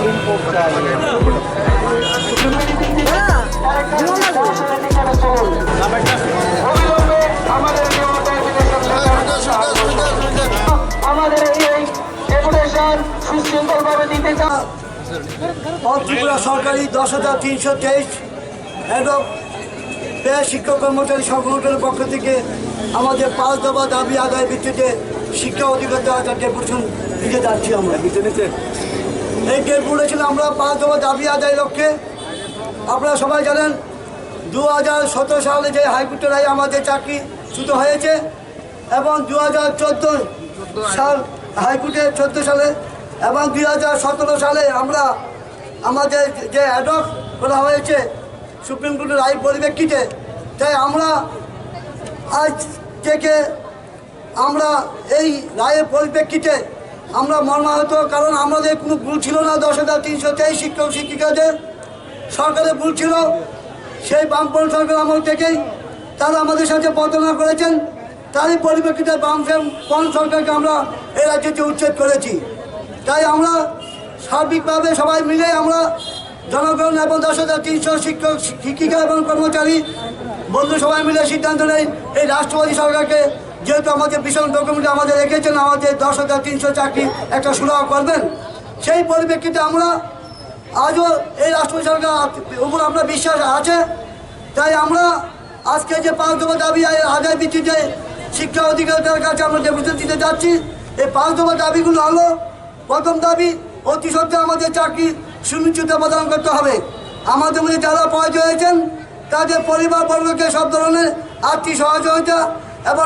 Supreme court আমাদের এই deputation সুশৃঙ্খলভাবে দিতে চান। ত্রিপুরা সরকারি 10,323 অ্যাডক ব্যয় শিক্ষক কর্মচারী সংগঠনের পক্ষ থেকে আমাদের 5 দফা দাবি আদায়ের ভিত্তিতে শিক্ষা অধিকর্তার একটা ডেপুটেশন দিতে যাচ্ছি। আমরা এই ডেপুটেশন আমরা 5 দফা দাবি আদায়ের লক্ষ্যে, আপনারা সবাই জানেন 2017 সালে যে হাইকোর্টের রায়ে আমাদের চাকরিচ্যুত হয়েছে এবং 2014 সাল হাইকোর্টে 14 সালে এবং 2017 সালে আমরা আমাদের যে অ্যাডক করা হয়েছে সুপ্রিম কোর্টের রায় পরিপ্রেক্ষিতে, তাই আমরা আজ থেকে আমরা এই রায়ের পরিপ্রেক্ষিতে আমরা মর্মাহত, কারণ আমাদের কোনো ভুল ছিল না। 10,323 শিক্ষক শিক্ষিকাদের সরকারের ভুল ছিল। সেই বামপন্থী সরকার আমল থেকেই তারা আমাদের সাথে প্রতারণা করেছেন। তারই পরিপ্রেক্ষিতে বামপন্থী সরকারকে আমরা এই রাজ্যে উচ্ছেদ করেছি। তাই আমরা সার্বিকভাবে সবাই মিলে আমরা জনগণ এবং 10,300 শিক্ষক শিক্ষিকা এবং কর্মচারী বন্ধু সবাই মিলে সিদ্ধান্ত নেই এই রাষ্ট্রপতি সরকারকে, যেহেতু আমাদের ভীষণ ডকুমেন্টে আমাদের রেখেছেন আমাদের 10,300 চাকরি একটা সুরাহা করবেন, সেই পরিপ্রেক্ষিতে আমরা আজও এই রাষ্ট্রপতি সরকার উপর আমরা বিশ্বাস আছে। তাই আমরা আজকে যে 5 দফা দাবি আদায় ভিত্তিতে শিক্ষা অধিকারের কাছে আমরা ডেপুটেশন দিতে যাচ্ছি। এই 5 দফা দাবিগুলো হলো, প্রথম দাবি অতি সত্ত্বে আমাদের চাকরি সুনিশ্চিত প্রদান করতে হবে। আমাদের মধ্যে যারা পরাজয় হয়েছেন তাদের পরিবারবর্গকে সব ধরনের আর্থিক সহযোগিতা এবং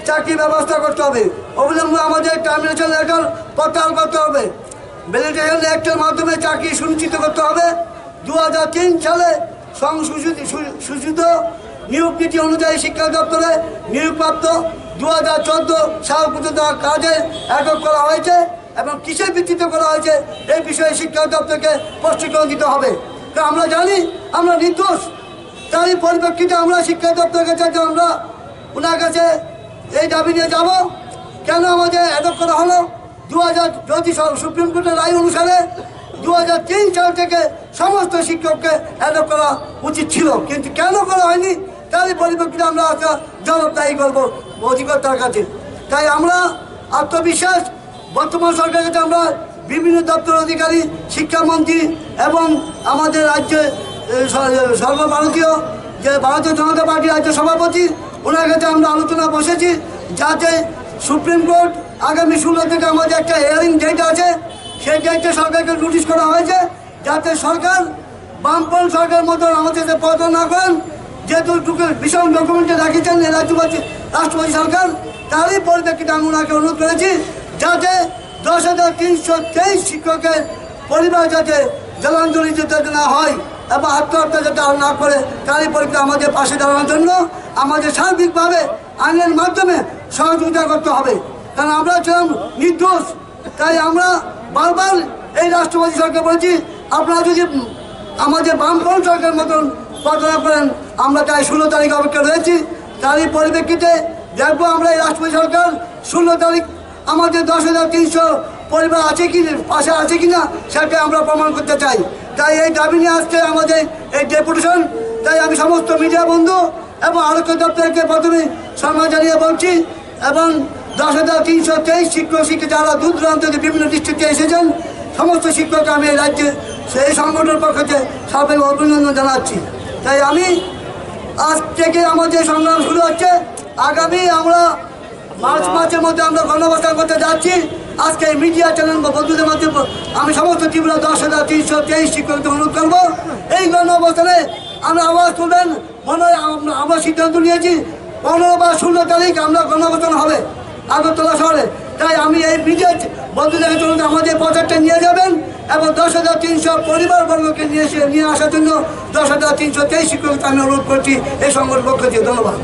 চাকরির ব্যবস্থা করতে হবে। অবিলম্বে আমাদের টার্মিনেশন লেটার প্রত্যাহার করতে হবে। ভ্যালিডেশন অ্যাক্টের মাধ্যমে চাকরি সুনিশ্চিত করতে হবে। 2003 সালে সংশোধিত নিয়োগ নীতি অনুযায়ী শিক্ষা দপ্তরে নিয়োগপ্রাপ্ত 2014 সাল পর্যন্ত কাজে একক করা হয়েছে এবং কিসের ভিত্তিতে করা হয়েছে এই বিষয়ে শিক্ষা দপ্তরকে স্পষ্টীকরণ দিতে হবে। তো আমরা জানি আমরা নির্দোষ, তারই পরিপ্রেক্ষিতে আমরা শিক্ষা দপ্তরের কাছে আমরা ওনার কাছে এই দাবি নিয়ে যাব। কেন আমাদের একক করা হলো? 2000 যদি সুপ্রিম কোর্টের রায় অনুসারে 2003 সাল থেকে সমস্ত শিক্ষককে একক করা উচিত ছিল, কিন্তু কেন করা হয়নি তারই পরিপ্রেক্ষিতে আমরা একটা জবাবদাহি করবো অধিকর্তার কাছে। তাই আমরা আত্মবিশ্বাস বর্তমান সরকারের কাছে আমরা বিভিন্ন দপ্তর অধিকারী, শিক্ষামন্ত্রী এবং আমাদের রাজ্যে সর্বভারতীয় যে ভারতীয় জনতা পার্টি রাজ্য সভাপতি ওনার কাছে আমরা আলোচনা বসেছি, যাতে সুপ্রিম কোর্ট আগামী 16 থেকে আমাদের একটা হিয়ারিং ডেট আছে, সেই ডেটে সরকারকে নোটিশ করা হয়েছে যাতে সরকার বামপন্থী সরকারের মতো আমাদের প্রতারণা না করেন। যেহেতু ভীষণ ডকুমেন্টে রাখিয়েছেন রাষ্ট্রপতি সরকার, তারই পরিপ্রেক্ষিতে আমি ওনাকে অনুরোধ করেছি যাতে 10,323 শিক্ষকের পরিবার যাতে জলাঞ্জলি যেতে না হয় এবং আত্মহত্যা যাতে আর না করে, তারই পরিপ্রেক্ষিতে আমাদের পাশে দাঁড়ানোর জন্য আমাদের সার্বিকভাবে আইনের মাধ্যমে সহযোগিতা করতে হবে। কারণ আমরা ছিলাম নির্দোষ। তাই আমরা বারবার এই রাষ্ট্রপতি সরকার বলেছি, আপনারা যদি আমাদের বামপন্থী সরকারের মতন প্রতারণা করেন, আমরা তাই 16 তারিখ অপেক্ষা রয়েছি। তারই পরিপ্রেক্ষিতে দেখবো আমরা এই রাষ্ট্রপতি সরকার 16 তারিখ আমাদের 10,300 পরিবার আছে কি পাশে আছে কিনা সেটা আমরা প্রমাণ করতে চাই। তাই এই দাবি নিয়ে আসছে আমাদের এই ডেপুটেশন। তাই আমি সমস্ত মিডিয়া বন্ধু এবং আরোগ্য দপ্তরকে প্রথমে সম্মান জানিয়ে বলছি এবং 10,323 শিক্ষক শিক্ষক যারা দূর দূরান্ত বিভিন্ন ডিস্ট্রিক্টে এসেছেন সমস্ত শিক্ষককে আমি এই রাজ্যে সেই সংগঠনের পক্ষে সবাই অভিনন্দন জানাচ্ছি। তাই আমি আজ থেকে আমাদের সংগ্রাম শুরু হচ্ছে। আগামী আমরা মার্চ মাসের মধ্যে আমরা গণঅবস্থান করতে যাচ্ছি। আজকে এই মিডিয়া চ্যানেল বা বন্ধুদের মাধ্যমে আমি সমস্ত ত্রিপুরা 10,323 শিক্ষকদের অনুরোধ করবো এই গণঅবস্থানে আমরা আওয়াজ তুলবেন। মনে হয় আমরা সিদ্ধান্ত নিয়েছি 15 বা 16 তারিখ আমরা গণঅবস্থান হবে আগরতলা শহরে। তাই আমি এই মিডিয়া বন্ধুদের আমাদের প্রচারটা নিয়ে যাবেন এবং 10,300 পরিবারবর্গকে নিয়ে আসার জন্য 10,323 শিক্ষককে আমি অনুরোধ করছি এই সংগঠনের পক্ষ থেকে। ধন্যবাদ।